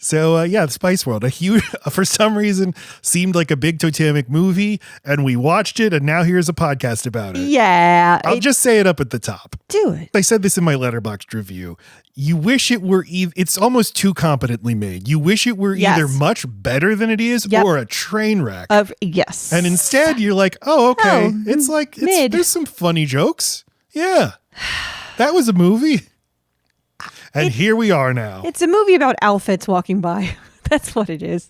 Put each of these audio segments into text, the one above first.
So the Spice World, a huge, for some reason, seemed like a big totemic movie, and we watched it, and now here's a podcast about it. Yeah. I'll just say it up at the top. Do it. I said this in my Letterboxd review. You wish it were, it's almost too competently made. You wish it were either much better than it is or a train wreck. Yes. And instead, you're like, oh, okay. It's like, there's some funny jokes. Yeah. That was a movie. And here we are now. It's a movie about outfits walking by. That's what it is.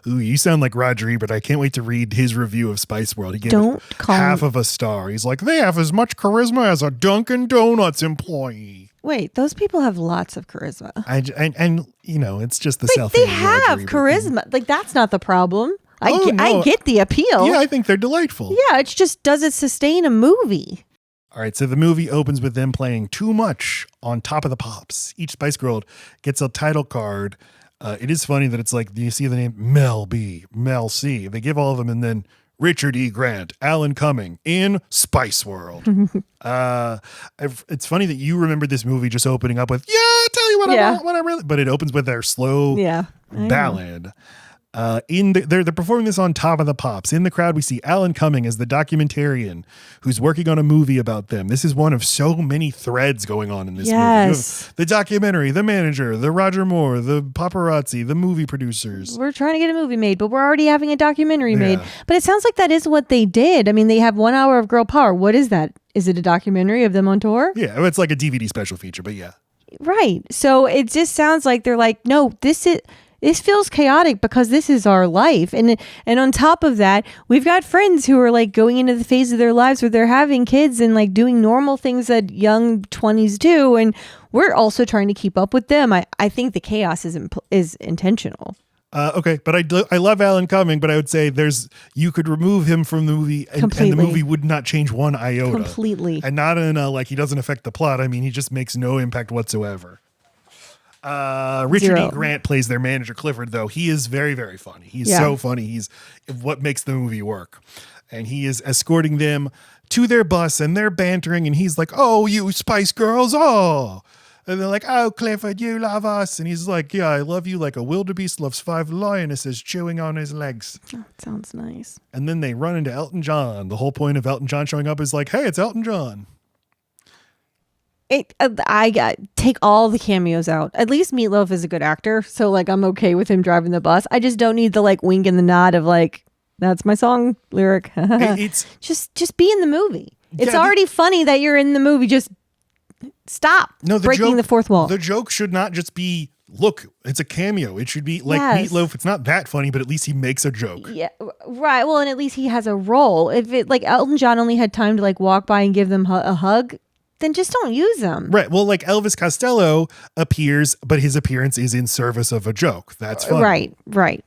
Ooh, you sound like Roger Ebert. I can't wait to read his review of Spice World. He gave it half of a star. He's like, they have as much charisma as a Dunkin' Donuts employee. Wait, those people have lots of charisma. And it's just the selfie. They have charisma. Like, that's not the problem. I get the appeal. Yeah, I think they're delightful. Yeah, it just doesn't sustain a movie. All right, so the movie opens with them playing Too Much on Top of the Pops. Each Spice Girl gets a title card. It is funny that it's like, you see the name Mel B, Mel C. They give all of them, and then Richard E. Grant, Alan Cumming in Spice World. It's funny that you remember this movie just opening up with, I'll tell you what I want, what I really, but it opens with their slow ballad. They're performing this on Top of the Pops. In the crowd, we see Alan Cumming as the documentarian who's working on a movie about them. This is one of so many threads going on in this movie. You have the documentary, the manager, the Roger Moore, the paparazzi, the movie producers. We're trying to get a movie made, but we're already having a documentary made. But it sounds like that is what they did. I mean, they have 1 hour of girl power. What is that? Is it a documentary of them on tour? Yeah, it's like a DVD special feature, but yeah. Right. So it just sounds like they're like, no, this feels chaotic because this is our life. And on top of that, we've got friends who are like going into the phase of their lives where they're having kids and like doing normal things that young 20s do. And we're also trying to keep up with them. I think the chaos is intentional. Okay, but I love Alan Cumming, but I would say you could remove him from the movie and the movie would not change one iota. Completely. And not in a, like, he doesn't affect the plot. I mean, he just makes no impact whatsoever. Richard E. Grant plays their manager, Clifford, though. He is very, very funny. He's so funny. He's what makes the movie work. And he is escorting them to their bus, and they're bantering, and he's like, oh, you Spice Girls, oh. And they're like, oh, Clifford, you love us. And he's like, yeah, I love you like a wildebeest loves 5 lionesses chewing on his legs. Oh, that sounds nice. And then they run into Elton John. The whole point of Elton John showing up is like, hey, it's Elton John. I take all the cameos out. At least Meatloaf is a good actor, so like I'm okay with him driving the bus. I just don't need the like wink and the nod of like, that's my song lyric. It's just be in the movie. It's already funny that you're in the movie. Just stop breaking the fourth wall. The joke should not just be, look, it's a cameo. It should be like Meatloaf. It's not that funny, but at least he makes a joke. Yeah, right. Well, and at least he has a role. If it like Elton John only had time to like walk by and give them a hug, then just don't use them. Right. Well, like Elvis Costello appears, but his appearance is in service of a joke. That's fun. Right.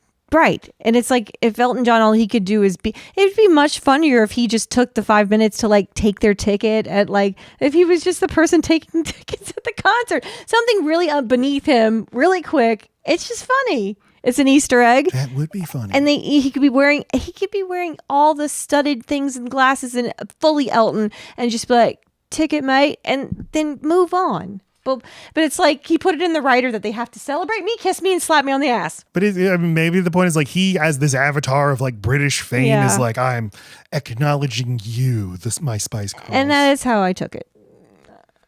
And it's like if Elton John, all he could do is it'd be much funnier if he just took the 5 minutes to like take their ticket at like, if he was just the person taking tickets at the concert, something really beneath him really quick. It's just funny. It's an Easter egg. That would be funny. And he could be wearing all the studded things and glasses and fully Elton and just be like, ticket, mate, and then move on. But it's like he put it in the writer that they have to celebrate me, kiss me, and slap me on the ass. But maybe the point is like he, as this avatar of like British fame, is like, I'm acknowledging you, my Spice Girls. And that is how I took it.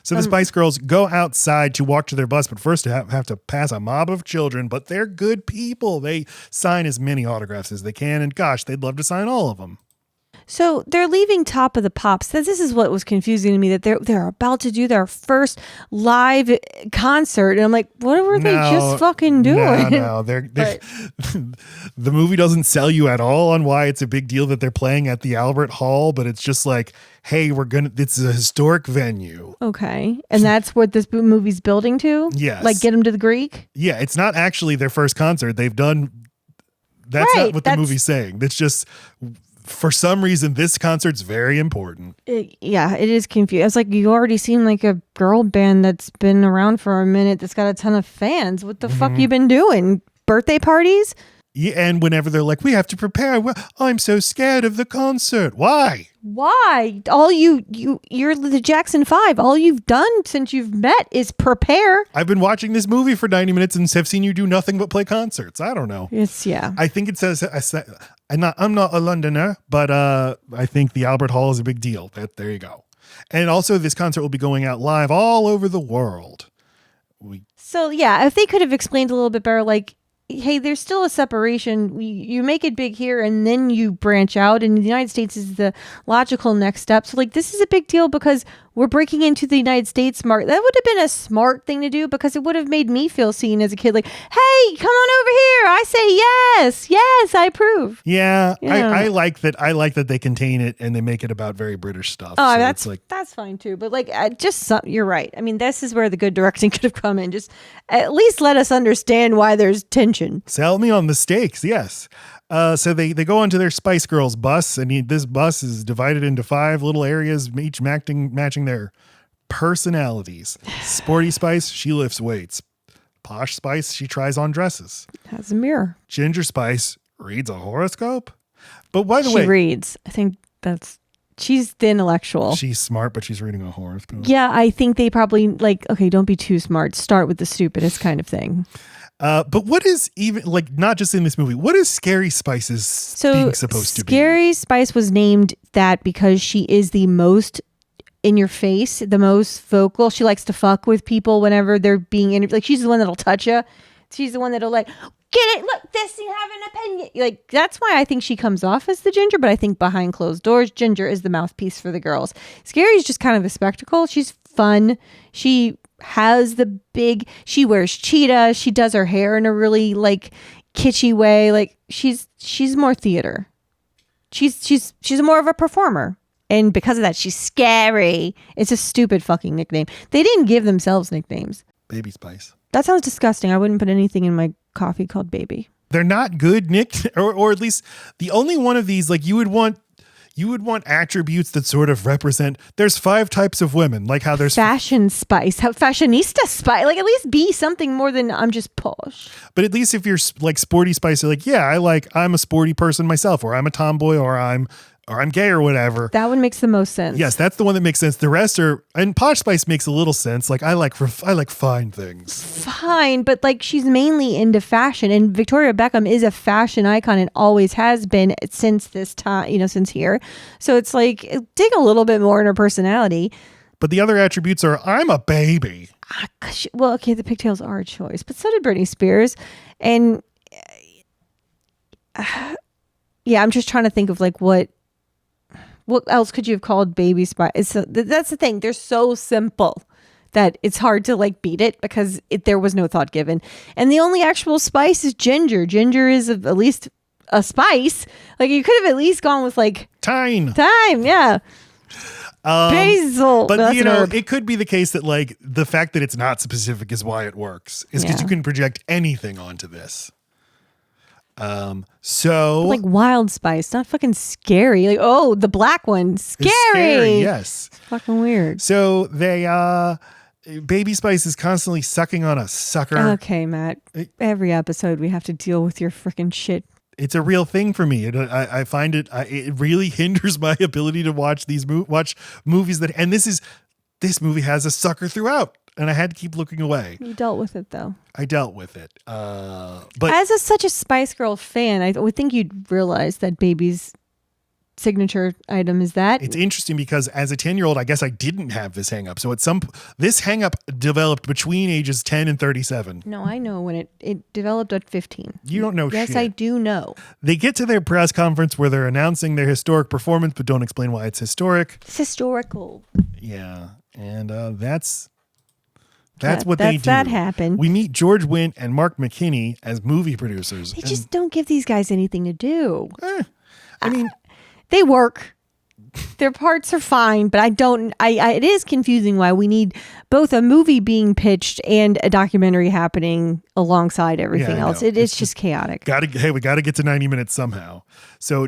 So the Spice Girls go outside to walk to their bus, but first have to pass a mob of children, but they're good people. They sign as many autographs as they can, and gosh, they'd love to sign all of them. So they're leaving Top of the Pops. This is what was confusing to me, that they're about to do their first live concert. And I'm like, what were they just fucking doing? No. The movie doesn't sell you at all on why it's a big deal that they're playing at the Albert Hall, but it's just like, hey, it's a historic venue. Okay. And that's what this movie's building to? Yes. Like get them to the Greek? Yeah, it's not actually their first concert. They've done... That's not what the movie's saying. It's just... For some reason, this concert's very important. It is confusing. It's like you already seem like a girl band that's been around for a minute that's got a ton of fans. What the fuck you been doing? Birthday parties? Yeah, and whenever they're like, we have to prepare. Well, I'm so scared of the concert. Why? Why? You're the Jackson 5. All you've done since you've met is prepare. I've been watching this movie for 90 minutes and have seen you do nothing but play concerts. I don't know. Yeah. I think it says, I'm not a Londoner, but I think the Albert Hall is a big deal. There you go. And also this concert will be going out live all over the world. So yeah, if they could have explained a little bit better, like, hey, there's still a separation. You make it big here and then you branch out, and the United States is the logical next step. So like, this is a big deal because we're breaking into the United States market. That would have been a smart thing to do because it would have made me feel seen as a kid. Like, hey, come on over here. I say yes, I approve. Yeah. I like that. I like that they contain it and they make it about very British stuff. Oh, so that's fine too. But like, you're right. I mean, this is where the good directing could have come in. Just at least let us understand why there's tension. Sell me on the stakes. Yes. So they go onto their Spice Girls bus, and this bus is divided into 5 little areas, each matching their personalities. Sporty Spice, she lifts weights. Posh Spice, she tries on dresses. Has a mirror. Ginger Spice reads a horoscope. But by the way, she reads. I think she's the intellectual. She's smart, but she's reading a horoscope. Yeah, I think they probably okay, don't be too smart. Start with the stupidest kind of thing. But what is even not just in this movie, what is Scary Spice's being supposed to be? Scary Spice was named that because she is the most in your face, the most vocal. She likes to fuck with people whenever they're being interviewed. Like, she's the one that'll touch you. She's the one that'll like, get it, look, this, you have an opinion. Like, that's why I think she comes off as the Ginger, but I think behind closed doors, Ginger is the mouthpiece for the girls. Scary's just kind of a spectacle. She's fun. She has she wears cheetahs. She does her hair in a really like kitschy way. Like, she's more theater. She's more of a performer. And because of that, she's scary. It's a stupid fucking nickname. They didn't give themselves nicknames. Baby Spice. That sounds disgusting. I wouldn't put anything in my coffee called Baby. They're not good or at least the only one of these, like, you would want attributes that sort of represent, there's 5 types of women, like how there's Fashion Spice, fashionista Spice, like at least be something more than I'm just posh. But at least if you're like Sporty Spice, you're like, yeah, I'm a sporty person myself, or I'm a tomboy, or I'm gay or whatever. That one makes the most sense. Yes, that's the one that makes sense. The rest and Posh Spice makes a little sense. Like, I like fine things. Fine, but like, she's mainly into fashion, and Victoria Beckham is a fashion icon and always has been since this time, since here. So it's like, dig a little bit more in her personality. But the other attributes are, I'm a baby. Well, okay, the pigtails are a choice, but so did Britney Spears. And yeah, I'm just trying to think of like what else could you have called Baby Spice? That's the thing. They're so simple that it's hard to like beat it because there was no thought given. And the only actual spice is ginger. Ginger is at least a spice. Like, you could have at least gone with like Thyme, yeah. Basil. But it could be the case that like the fact that it's not specific is why it works. Is because you can project anything onto this. So like Wild Spice, not fucking scary. Like, oh, the black one, scary. Yes, it's fucking weird. So they Baby Spice is constantly sucking on a sucker. Okay, Matt. Every episode we have to deal with your freaking shit. It's a real thing for me. I find it really hinders my ability to watch watch movies and this movie has a sucker throughout. And I had to keep looking away. You dealt with it, though. I dealt with it. But as such a Spice Girl fan, I would think you'd realize that Baby's signature item is that. It's interesting because as a 10-year-old, I guess I didn't have this hang up. So this hang up developed between ages 10 and 37. No, I know when it developed at 15. You don't know shit. Yes, I do know. They get to their press conference where they're announcing their historic performance, but don't explain why it's historic. It's historical. Yeah. And that's what they do. That happened. We meet George Wendt and Mark McKinney as movie producers. They just don't give these guys anything to do. I mean, they work. Their parts are fine, but it is confusing why we need both a movie being pitched and a documentary happening alongside everything else. It's just chaotic. We got to get to 90 minutes somehow. So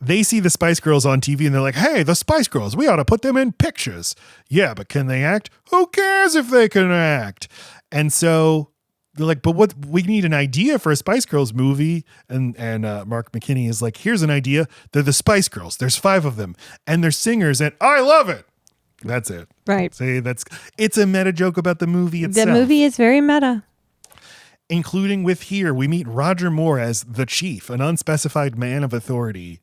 they see the Spice Girls on TV and they're like, hey, the Spice Girls, we ought to put them in pictures. Yeah, but can they act? Who cares if they can act? And so they're like, but what, we need an idea for a Spice Girls movie. And Mark McKinney is like, here's an idea. They're the Spice Girls. There's 5 of them and they're singers and I love it. That's it. Right. Say it's a meta joke about the movie itself. The movie is very meta. Including with here, we meet Roger Moore as the chief, an unspecified man of authority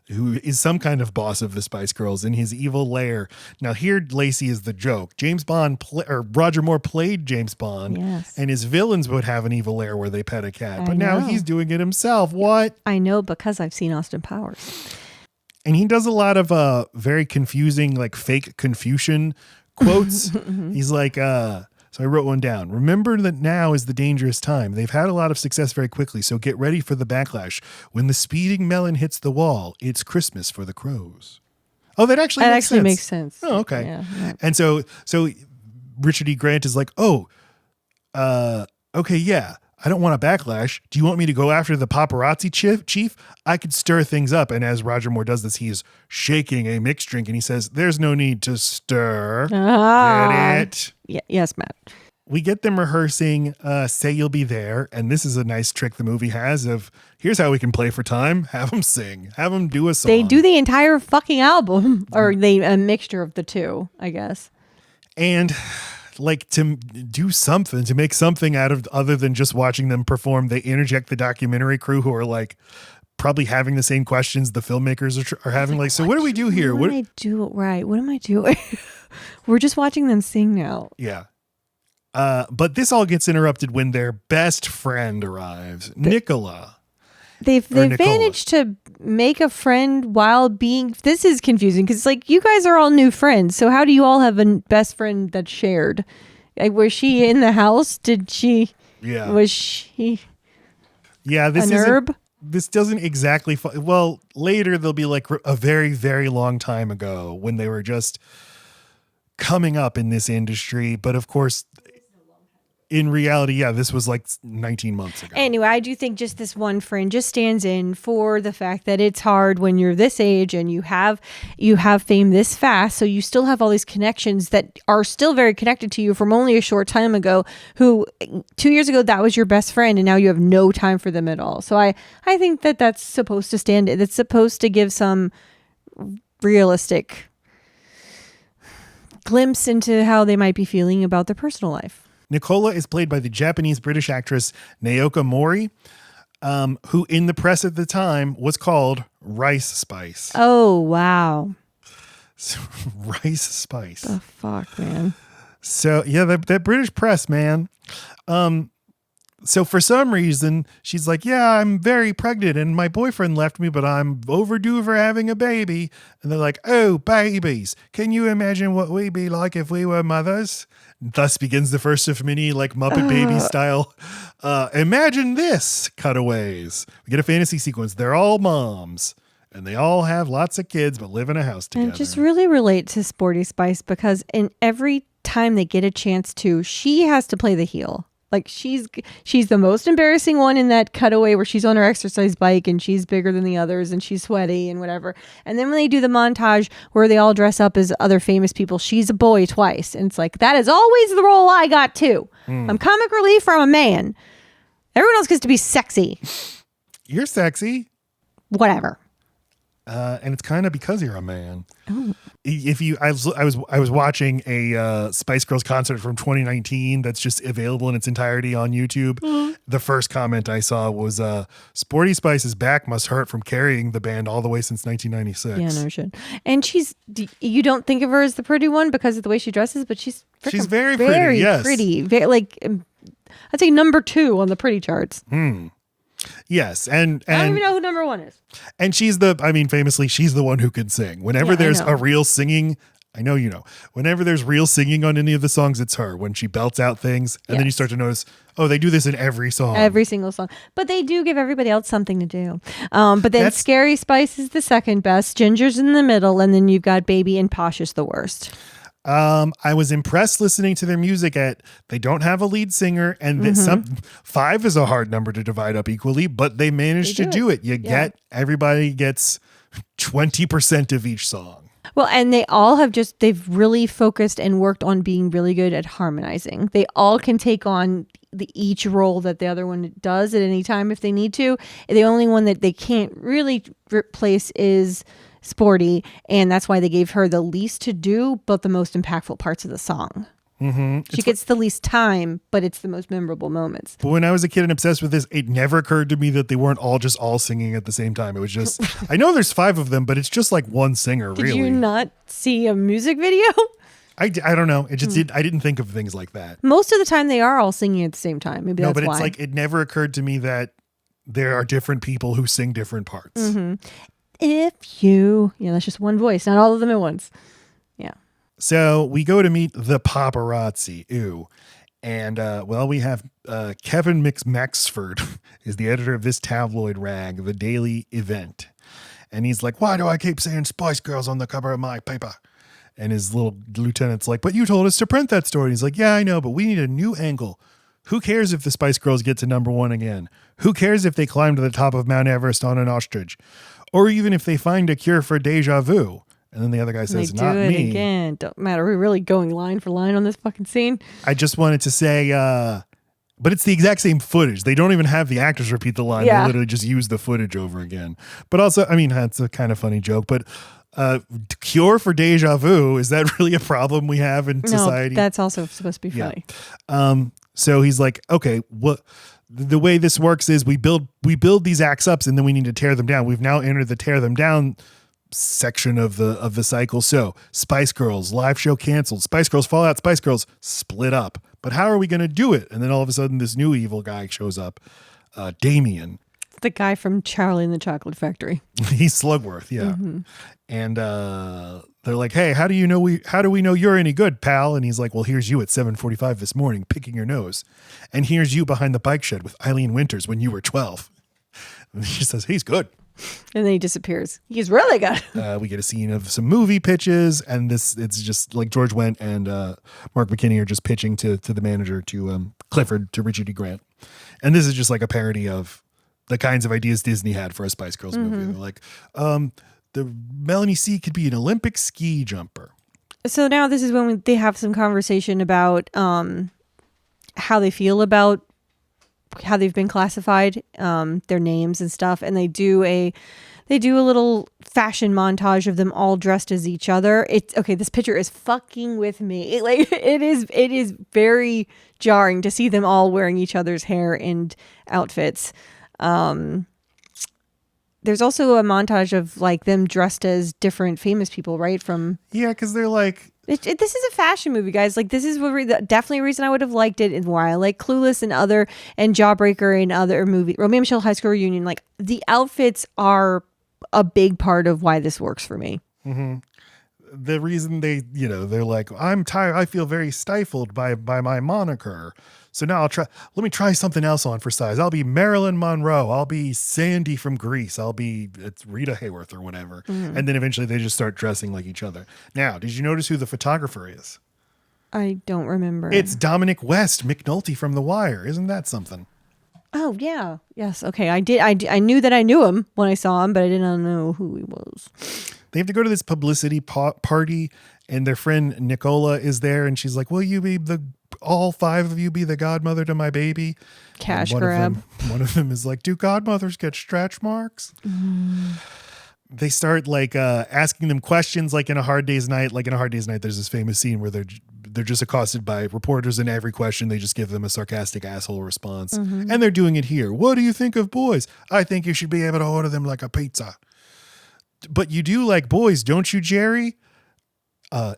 who is some kind of boss of the Spice Girls in his evil lair. Now here, Lacey is the joke. Roger Moore played James Bond, yes, and his villains would have an evil lair where they pet a cat. I But now know. he's doing it himself. What? I know because I've seen Austin Powers. And he does a lot of very confusing, like fake Confucian quotes. He's like, so I wrote one down. Remember that now is the dangerous time. They've had a lot of success very quickly, so get ready for the backlash. When the speeding melon hits the wall, it's Christmas for the crows. Oh, that actually makes sense. Oh, okay. Yeah. And so Richard E. Grant is like, okay, yeah. I don't want a backlash. Do you want me to go after the paparazzi chief? I could stir things up. And as Roger Moore does this, he is shaking a mixed drink and he says, there's no need to stir. Get it? Yeah, yes, Matt. We get them rehearsing Say You'll Be There. And this is a nice trick the movie has of, here's how we can play for time. Have them sing. Have them do a song. They do the entire fucking album. Or a mixture of the two, I guess. And like to do something, to make something out of other than just watching them perform, they interject the documentary crew who are like probably having the same questions the filmmakers are having. Like, so what do we do here? What am I do? Right. What am I doing? We're just watching them sing now. Yeah. But this all gets interrupted when their best friend arrives, Nicola. They've managed to make a friend while being. This is confusing because it's like you guys are all new friends. So how do you all have a best friend that's shared? Like, was she in the house? Did she? Yeah. Was she? Yeah. This an herb. This doesn't exactly. Well, later they'll be like a very, very long time ago when they were just coming up in this industry. But of course, in reality, yeah, this was like 19 months ago. Anyway, I do think just this one friend just stands in for the fact that it's hard when you're this age and you have fame this fast. So you still have all these connections that are still very connected to you from only a short time ago, who 2 years ago, that was your best friend. And now you have no time for them at all. So I think that that's supposed to stand. It's supposed to give some realistic glimpse into how they might be feeling about their personal life. Nicola is played by the Japanese-British actress Naoka Mori, who in the press at the time was called Rice Spice. Oh, wow. Rice Spice. The fuck, man. So, yeah, that British press, man. So for some reason, she's like, yeah, I'm very pregnant and my boyfriend left me, but I'm overdue for having a baby. And they're like, oh, babies. Can you imagine what we'd be like if we were mothers? Thus begins the first of many like Muppet Baby style. Imagine this cutaways. We get a fantasy sequence. They're all moms and they all have lots of kids, but live in a house together. And just really relate to Sporty Spice because in every time they get a chance to, she has to play the heel. Like she's the most embarrassing one in that cutaway where she's on her exercise bike and she's bigger than the others and she's sweaty and whatever. And then when they do the montage where they all dress up as other famous people, she's a boy twice. And it's like, that is always the role I got too. I'm comic relief or I'm a man. Everyone else gets to be sexy. You're sexy. Whatever. And it's kind of because you're a man. Oh. I was watching a Spice Girls concert from 2019 that's just available in its entirety on YouTube. The first comment I saw was Sporty Spice's back must hurt from carrying the band all the way since 1996. Yeah, no shit. And you don't think of her as the pretty one because of the way she dresses, but she's very pretty. Yes. Pretty. Very, like I'd say number 2 on the pretty charts. Yes, and I don't even know who number 1 is. And famously, she's the one who can sing. Whenever there's a real singing, I know you know. Whenever there's real singing on any of the songs, it's her. When she belts out things, and then you start to notice, oh, they do this in every song. Every single song. But they do give everybody else something to do. But then Scary Spice is the second best, Ginger's in the middle, and then you've got Baby and Posh is the worst. I was impressed listening to their music they don't have a lead singer and that 5 is a hard number to divide up equally, but they managed to do it. Everybody gets 20% of each song. Well, and they've really focused and worked on being really good at harmonizing. They all can take on each role that the other one does at any time if they need to. The only one that they can't really replace is Sporty, and that's why they gave her the least to do, but the most impactful parts of the song. She gets the least time, but it's the most memorable moments. But when I was a kid and obsessed with this, it never occurred to me that they weren't all singing at the same time. It was just, I know there's 5 of them, but it's just like one singer, really. Did you not see a music video? I don't know. It just I didn't think of things like that. Most of the time they are all singing at the same time. Maybe that's why. No, but it's like, it never occurred to me that there are different people who sing different parts. Mm-hmm. That's just one voice, not all of them at once. Yeah. So we go to meet the paparazzi. Ew. And, we have Kevin McMaxford is the editor of this tabloid rag, The Daily Event. And he's like, why do I keep saying Spice Girls on the cover of my paper? And his little lieutenant's like, but you told us to print that story. And he's like, yeah, I know, but we need a new angle. Who cares if the Spice Girls get to #1 again? Who cares if they climb to the top of Mount Everest on an ostrich? Or even if they find a cure for deja vu? And then the other guy says, not me. They do it again. Don't matter. We're really going line for line on this fucking scene. I just wanted to say, but it's the exact same footage. They don't even have the actors repeat the line. They literally just use the footage over again. But also, I mean, that's a kind of funny joke, but cure for deja vu, is that really a problem we have in society? No, that's also supposed to be funny. So he's like, okay, the way this works is we build these acts up and then we need to tear them down. We've now entered the tear them down section of the cycle. So Spice Girls live show canceled, Spice Girls fall out, Spice Girls split up. But how are we going to do it? And then all of a sudden this new evil guy shows up, Damien. The guy from Charlie and the Chocolate Factory. He's Slugworth, yeah. Mm-hmm. And they're like, hey, how do we know you're any good, pal? And he's like, well, here's you at 7:45 this morning picking your nose. And here's you behind the bike shed with Eileen Winters when you were 12. And she says, he's good. And then he disappears. He's really good. We get a scene of some movie pitches, and it's just like George Wendt and Mark McKinney are just pitching to the manager, to Clifford, to Richard E. Grant. And this is just like a parody of the kinds of ideas Disney had for a Spice Girls movie. They're like, the Melanie C could be an Olympic ski jumper. So now this is when they have some conversation about how they feel about how they've been classified, their names and stuff, and they do a little fashion montage of them all dressed as each other. It's okay. This picture is fucking with me. It is very jarring to see them all wearing each other's hair and outfits. There's also a montage of like them dressed as different famous people, right? Because they're like, this is a fashion movie, guys. Like, this is definitely a reason I would have liked it, and why I like Clueless and Jawbreaker and other movies. Romeo and Michelle High School Reunion. Like, the outfits are a big part of why this works for me. Mm-hmm. The reason they're like, I'm tired. I feel very stifled by my moniker. So now let me try something else on for size. I'll be Marilyn Monroe. I'll be Sandy from Grease. It's Rita Hayworth or whatever. Mm-hmm. And then eventually they just start dressing like each other. Now, did you notice who the photographer is? I don't remember. It's Dominic West McNulty from The Wire. Isn't that something? Oh, yeah. Yes. Okay. I did. I knew that I knew him when I saw him, but I didn't know who he was. They have to go to this publicity party, and their friend Nicola is there, and she's like, will you be all 5 of you be the godmother to my baby? Cash grab. One of them is like, do godmothers get stretch marks? They start like asking them questions, like in A Hard Day's Night. Like in A Hard Day's Night, there's this famous scene where they're just accosted by reporters, and every question they just give them a sarcastic asshole response. Mm-hmm. And they're doing it here. What do you think of boys? I think you should be able to order them like a pizza. But you do like boys, don't you, Jerry?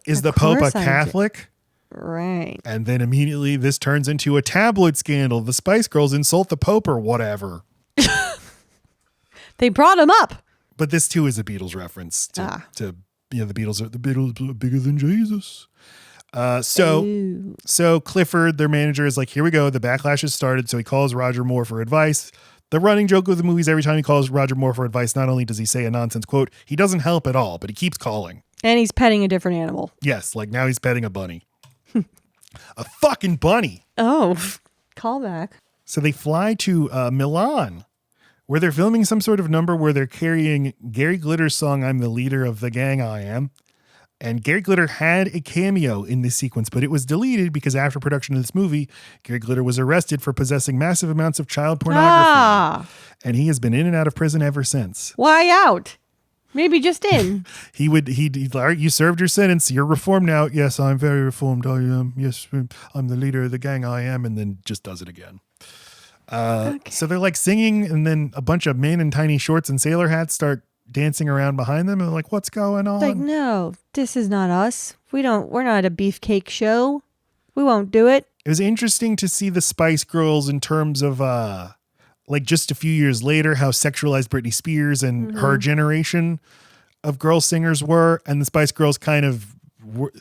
Is the Pope a Catholic? Right. And then immediately this turns into a tabloid scandal. The Spice Girls insult the Pope or whatever. They brought him up. But this too is a Beatles reference to the Beatles are bigger than Jesus. So Clifford, their manager, is like, here we go. The backlash has started. So he calls Roger Moore for advice. The running joke with the movies, every time he calls Roger Moore for advice, not only does he say a nonsense quote, he doesn't help at all, but he keeps calling. And he's petting a different animal. Yes, like now he's petting a bunny. A fucking bunny. Oh, callback. So they fly to Milan, where they're filming some sort of number where they're carrying Gary Glitter's song, I'm the leader of the gang I am. And Gary Glitter had a cameo in this sequence, but it was deleted because after production of this movie, Gary Glitter was arrested for possessing massive amounts of child pornography. And he has been in and out of prison ever since. Why out? Maybe just in. He'd all right, you served your sentence. You're reformed now. Yes, I'm very reformed. I am. Yes, I'm the leader of the gang. I am. And then just does it again. Okay. So they're like singing, and then a bunch of men in tiny shorts and sailor hats start dancing around behind them, and they're like, what's going on? Like, no, this is not us. We're not a beefcake show. We won't do it. It was interesting to see the Spice Girls in terms of like just a few years later, how sexualized Britney Spears and her generation of girl singers were, and the Spice Girls kind of were,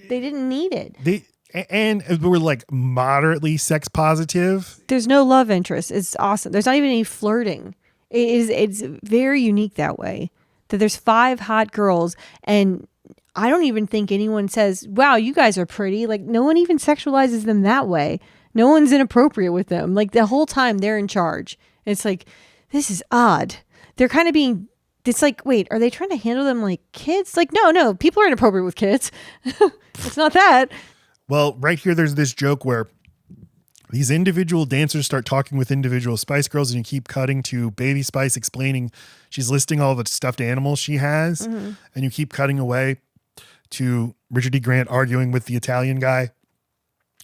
they didn't need it. And we're like moderately sex positive. There's no love interest. It's awesome. There's not even any flirting. It's very unique that way, that there's 5 hot girls, and I don't even think anyone says, wow, you guys are pretty. Like, no one even sexualizes them that way. No one's inappropriate with them. Like, the whole time they're in charge. It's like, this is odd. They're kind of being, it's like, wait, are they trying to handle them like kids? Like, no, people are inappropriate with kids. It's not that. Well, right here, there's this joke where these individual dancers start talking with individual Spice Girls, and you keep cutting to Baby Spice explaining, she's listing all the stuffed animals she has, and you keep cutting away to Richard E. Grant arguing with the Italian guy,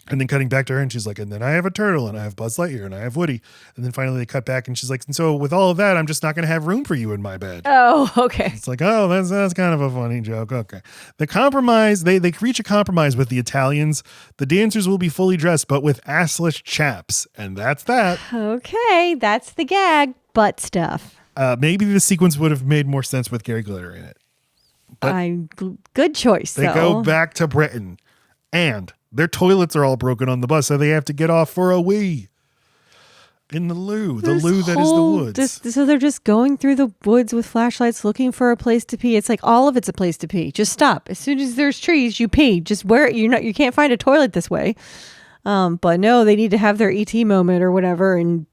and then cutting back to her, and she's like, and then I have a turtle, and I have Buzz Lightyear, and I have Woody. And then finally they cut back, and she's like, and so with all of that, I'm just not going to have room for you in my bed. Oh, okay. It's like, oh, that's kind of a funny joke. Okay. The compromise, they reach a compromise with the Italians. The dancers will be fully dressed, but with assless chaps. And that's that. Okay, that's the gag. Butt stuff. Maybe the sequence would have made more sense with Gary Glitter in it. Good choice, They go back to Britain, and their toilets are all broken on the bus, so they have to get off for a wee in the loo. The loo that is the woods. So they're just going through the woods with flashlights looking for a place to pee. It's like all of it's a place to pee. Just stop. As soon as there's trees, you pee. Just where you can't find a toilet this way. But no, they need to have their ET moment or whatever. And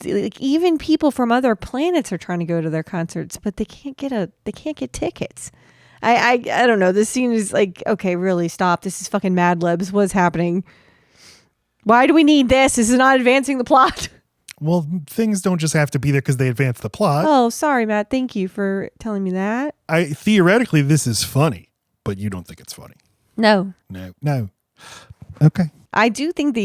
like, even people from other planets are trying to go to their concerts, but they can't get tickets. I don't know. This scene is like, okay, really stop. This is fucking Mad Libs. What's happening? Why do we need this? This is not advancing the plot. Well, things don't just have to be there because they advance the plot. Oh, sorry, Matt. Thank you for telling me that. Theoretically, this is funny, but you don't think it's funny. No. Okay. I do think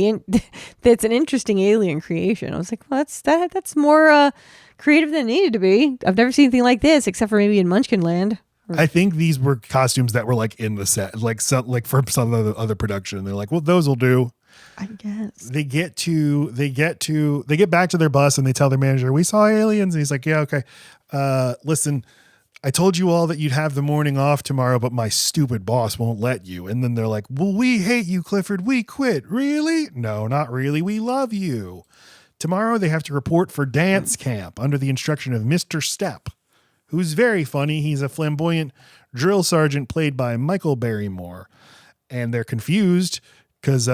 that's an interesting alien creation. I was like, well, that's more creative than it needed to be. I've never seen anything like this, except for maybe in Munchkin Land. I think these were costumes that were like in the set, like for some other production. They're like, well, those will do. I guess. They get back to their bus, and they tell their manager, we saw aliens. And he's like, yeah, okay. Listen, I told you all that you'd have the morning off tomorrow, but my stupid boss won't let you. And then they're like, well, we hate you, Clifford. We quit. Really? No, not really. We love you. Tomorrow they have to report for dance camp under the instruction of Mr. Stepp, who's very funny. He's a flamboyant drill sergeant played by Michael Barrymore. And they're confused because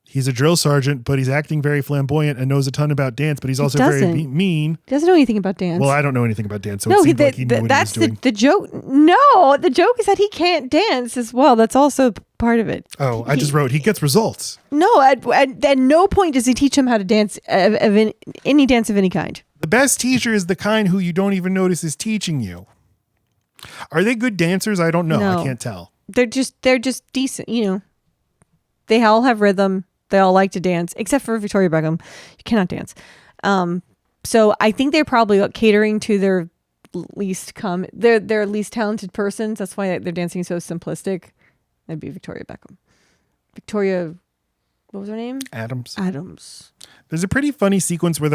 he's a drill sergeant, but he's acting very flamboyant and knows a ton about dance, but he's also very mean. He doesn't know anything about dance. Well, I don't know anything about dance, so it seemed like he knew what he was doing. The joke. No, the joke is that he can't dance as well. That's also part of it. Oh, I just wrote, he gets results. No, at no point does he teach him how to dance, any dance of any kind. The best teacher is the kind who you don't even notice is teaching you. Are they good dancers? I don't know. No. I can't tell. They're just decent, you know. They all have rhythm. They all like to dance, except for Victoria Beckham. You cannot dance. So I think they're probably catering to their least talented persons. That's why their dancing is so simplistic. That'd be Victoria Beckham. Victoria, what was her name? Adams. There's a pretty funny sequence where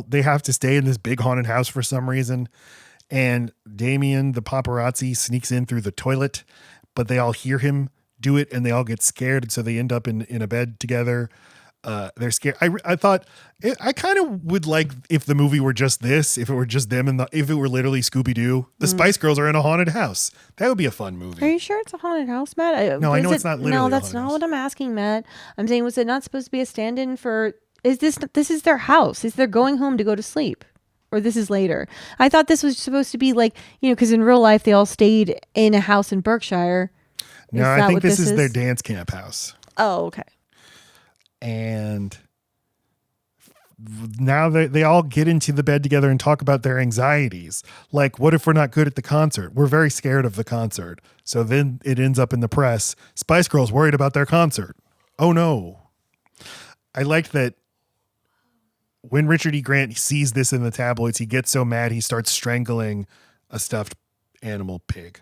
they have to stay in this big haunted house for some reason. And Damien, the paparazzi, sneaks in through the toilet, but they all hear him do it and they all get scared. And so they end up in a bed together. They're scared. I thought I kind of would like if the movie were just this, if it were just them and if it were literally Scooby-Doo, the Spice Girls are in a haunted house. That would be a fun movie. Are you sure it's a haunted house, Matt? No, I know it's not literally. No, that's not what I'm asking, Matt. I'm saying, was it not supposed to be a stand-in for, this is their house. They're going home to go to sleep. Or this is later. I thought this was supposed to be like, because in real life they all stayed in a house in Berkshire. No, I think this is their dance camp house. Oh, okay. And now they all get into the bed together and talk about their anxieties. Like, what if we're not good at the concert? We're very scared of the concert. So then it ends up in the press. Spice Girls worried about their concert. Oh no. I like that when Richard E. Grant sees this in the tabloids, he gets so mad he starts strangling a stuffed animal pig.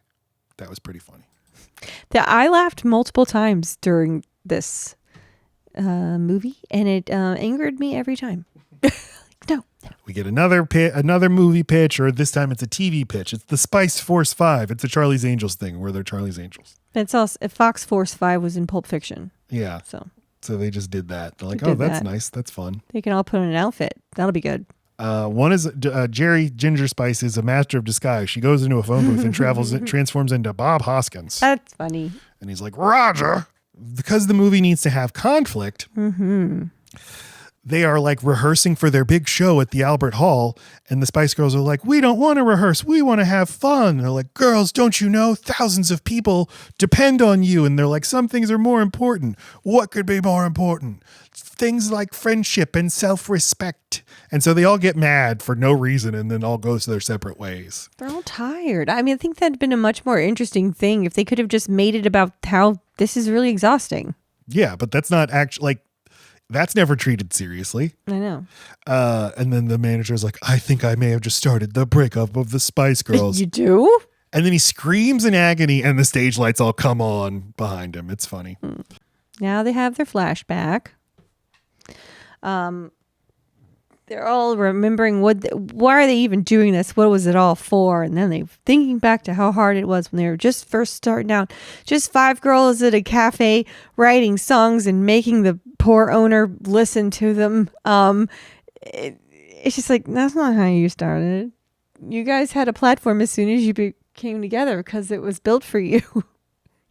That was pretty funny. I laughed multiple times during this movie, and it angered me every time. No. We get another movie pitch, or this time it's a TV pitch. It's the Spice Force 5. It's a Charlie's Angels thing where they're Charlie's Angels. It's also Fox Force 5 was in Pulp Fiction. Yeah. So they just did that. They're like, that's nice. That's fun. They can all put on an outfit. That'll be good. One is Jerry Ginger Spice is a master of disguise. She goes into a phone booth and transforms into Bob Hoskins. That's funny. And he's like, Roger. Because the movie needs to have conflict, they are like rehearsing for their big show at the Albert Hall. And the Spice Girls are like, we don't want to rehearse. We want to have fun. And they're like, girls, don't you know thousands of people depend on you? And they're like, some things are more important. What could be more important? Things like friendship and self-respect. And so they all get mad for no reason and then all goes their separate ways. They're all tired. I mean, I think that'd been a much more interesting thing if they could have just made it about how this is really exhausting. Yeah, but that's not actually that's never treated seriously. I know. And then the manager's like, I think I may have just started the breakup of the Spice Girls. You do? And then he screams in agony and the stage lights all come on behind him. It's funny. Now they have their flashback. They're all remembering why are they even doing this? What was it all for? And then they're thinking back to how hard it was when they were just first starting out. Just 5 girls at a cafe writing songs and making the poor owner listen to them. It's just like, that's not how you started. You guys had a platform as soon as you came together because it was built for you.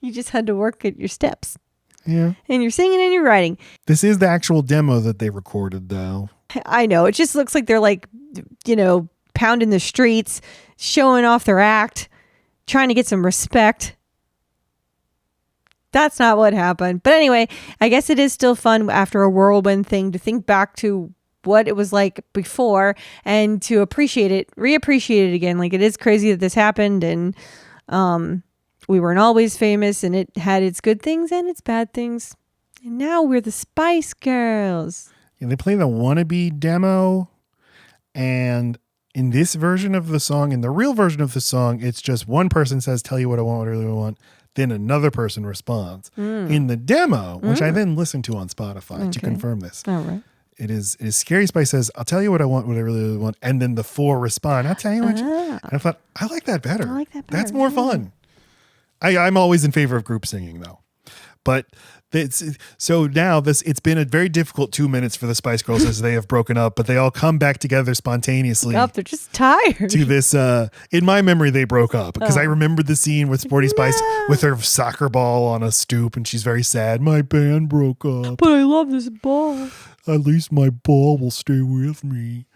You just had to work at your steps. Yeah. And you're singing and you're writing. This is the actual demo that they recorded, though. I know. It just looks like they're like, pounding the streets, showing off their act, trying to get some respect. That's not what happened. But anyway, I guess it is still fun after a whirlwind thing to think back to what it was like before and to reappreciate it again. Like, it is crazy that this happened, and we weren't always famous, and it had its good things and its bad things. And now we're the Spice Girls. And they play the Wannabe demo. And in this version of the song, in the real version of the song, it's just one person says, tell you what I want, what I really want. Then another person responds. In the demo, which I then listened to on Spotify to confirm this. All right. It is Scary Spice says, I'll tell you what I want, what I really, really want. And then the 4 respond, I'll tell you what. And I thought, I like that better. That's more fun. I'm always in favor of group singing, though. But so now it's been a very difficult 2 minutes for the Spice Girls as they have broken up, but they all come back together spontaneously. They're just tired. To this, in my memory, they broke up because I remember the scene with Sporty Spice with her soccer ball on a stoop, and she's very sad. My band broke up, but I love this ball. At least my ball will stay with me.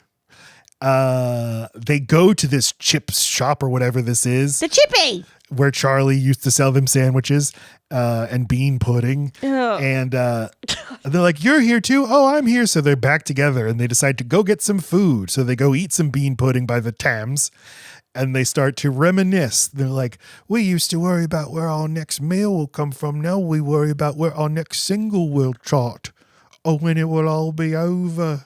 They go to this chip shop or whatever this is. The Chippy! Where Charlie used to sell them sandwiches and bean pudding. And they're like, you're here too? Oh, I'm here. So they're back together and they decide to go get some food. So they go eat some bean pudding by the Thames and they start to reminisce. They're like, we used to worry about where our next meal will come from. Now we worry about where our next single will chart or when it will all be over.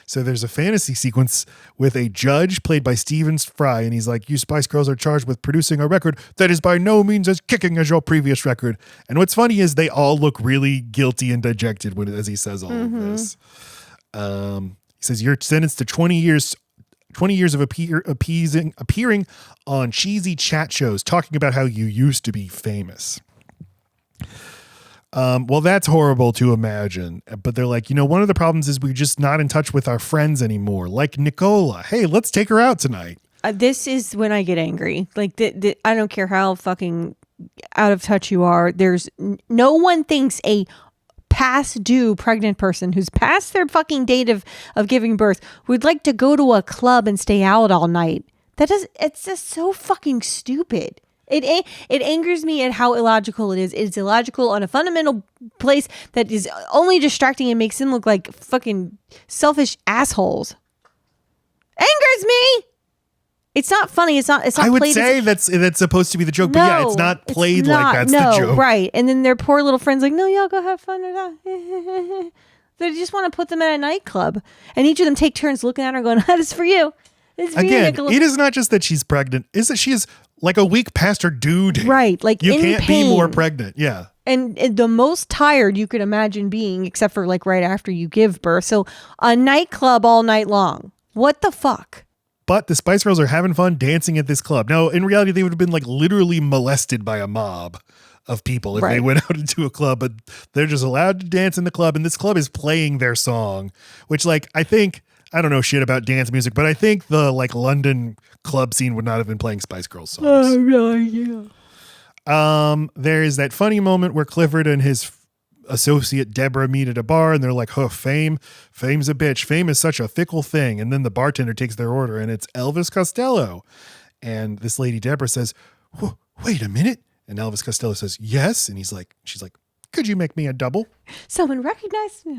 So there's a fantasy sequence with a judge played by Stephen Fry, and he's like, you Spice Girls are charged with producing a record that is by no means as kicking as your previous record. And what's funny is they all look really guilty and dejected as he says all of this. He says, you're sentenced to 20 years of appearing on cheesy chat shows, talking about how you used to be famous. Well, that's horrible to imagine, but they're like, one of the problems is we're just not in touch with our friends anymore. Like Nicola. Hey, let's take her out tonight. This is when I get angry. Like, I don't care how fucking out of touch you are. There's no one thinks a past due pregnant person who's past their fucking date of giving birth would like to go to a club and stay out all night. It's just so fucking stupid. It angers me at how illogical it is. It's illogical on a fundamental place that is only distracting and makes them look like fucking selfish assholes. Angers me. It's not funny. It's not. I would played say that's supposed to be the joke, but yeah, it's not played like that's the joke. Right. And then their poor little friends like, no, y'all go have fun or that. They just want to put them at a nightclub, and each of them take turns looking at her, going, "That is for you." Again, it is not just that she's pregnant; is that she is like a week past her due date. Right. Like you in can't pain. be more pregnant. Yeah. And the most tired you could imagine being, except for like right after you give birth. So a nightclub all night long. What the fuck? But the Spice Girls are having fun dancing at this club. Now, in reality, they would have been like literally molested by a mob of people if they went out into a club, but they're just allowed to dance in the club. And this club is playing their song, which like, I don't know shit about dance music, but I think the like London club scene would not have been playing Spice Girls songs. Oh, no idea. There is that funny moment where Clifford and his associate Deborah meet at a bar and they're like, oh, fame's a bitch. Fame is such a fickle thing. And then the bartender takes their order and it's Elvis Costello. And this lady Deborah says, wait a minute. And Elvis Costello says, yes. And she's like, could you make me a double? Someone recognized me.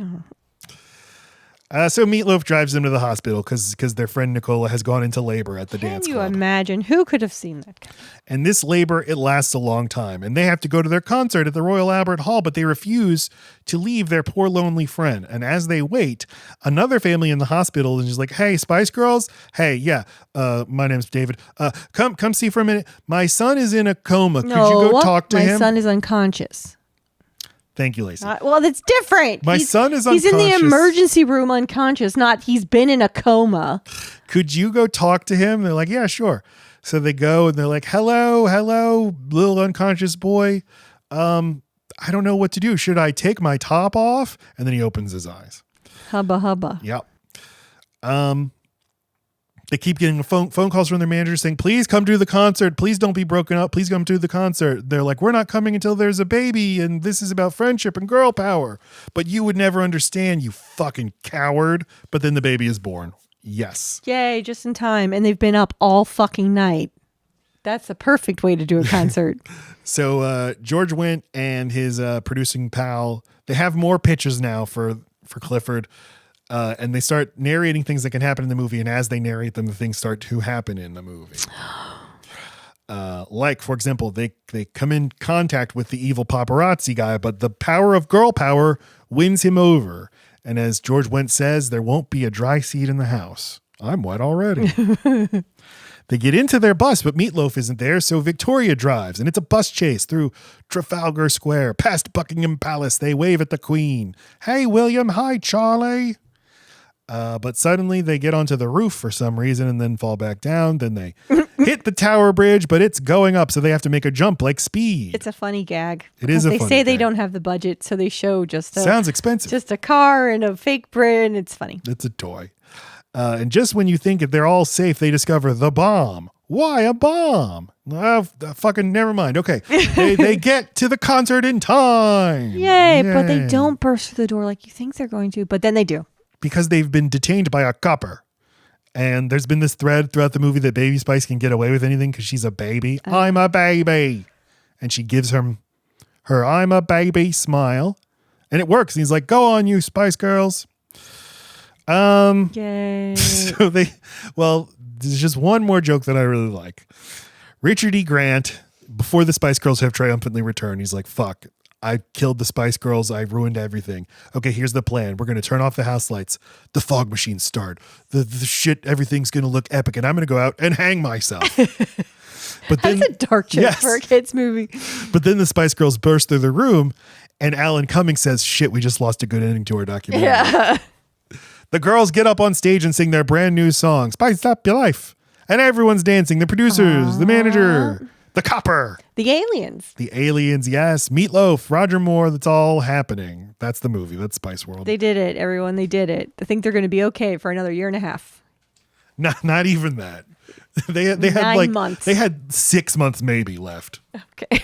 So Meatloaf drives them to the hospital because their friend Nicola has gone into labor at the dance club. Can you imagine? Who could have seen that? And this labor, it lasts a long time. And they have to go to their concert at the Royal Albert Hall, but they refuse to leave their poor lonely friend. And as they wait, another family in the hospital is like, hey, Spice Girls. Hey, yeah, my name's David. Come see for a minute. My son is in a coma. Could you go talk to him? My son is unconscious. Thank you, Lacey. Well, that's different. My son is unconscious. He's in the emergency room unconscious, not he's been in a coma. Could you go talk to him? They're like, yeah, sure. So they go and they're like, hello, little unconscious boy. I don't know what to do. Should I take my top off? And then he opens his eyes. Hubba hubba. Yep. They keep getting phone calls from their manager saying, please come to the concert. Please don't be broken up. Please come to the concert. They're like, we're not coming until there's a baby. And this is about friendship and girl power. But you would never understand, you fucking coward. But then the baby is born. Yes. Yay, just in time. And they've been up all fucking night. That's the perfect way to do a concert. So George Wendt and his producing pal, they have more pitches now for Clifford. And they start narrating things that can happen in the movie. And as they narrate them, the things start to happen in the movie. Like, for example, they come in contact with the evil paparazzi guy, but the power of girl power wins him over. And as George Wendt says, there won't be a dry seat in the house. I'm wet already. They get into their bus, but Meatloaf isn't there, so Victoria drives, and it's a bus chase through Trafalgar Square, past Buckingham Palace. They wave at the Queen. Hey, William. Hi, Charlie. But suddenly they get onto the roof for some reason and then fall back down. Then they hit the Tower Bridge, but it's going up, so they have to make a jump like Speed. It's a funny gag. It is a funny gag. They say they gag. don't have the budget, so they show Sounds expensive. Just a car and a fake bridge, and it's funny. It's a toy. And just when you think that they're all safe, they discover the bomb. Why a bomb? Fucking never mind. Okay. They get to the concert in time. Yay, but they don't burst through the door like you think they're going to, but then they do. Because they've been detained by a copper. And there's been this thread throughout the movie that Baby Spice can get away with anything because she's a baby. I'm a baby. And she gives him her I'm a baby smile. And it works. And he's like, go on, you Spice Girls. Yay. So there's just one more joke that I really like. Richard E. Grant, before the Spice Girls have triumphantly returned, he's like, fuck, I killed the Spice Girls. I ruined everything. Okay, here's the plan. We're going to turn off the house lights. The fog machines start. The shit, everything's going to look epic. And I'm going to go out and hang myself. But then, that's a dark joke for a kid's movie. But then the Spice Girls burst through the room and Alan Cumming says, shit, we just lost a good ending to our documentary. Yeah. The girls get up on stage and sing their brand new song, Spice Up Your Life. And everyone's dancing. The producers, the manager, the copper. The aliens. The aliens, yes. Meatloaf, Roger Moore, that's all happening. That's the movie. That's Spice World. They did it, everyone. They did it. I think they're going to be okay for another year and a half. Not even that. They had 9 months. They had 6 months maybe left. Okay.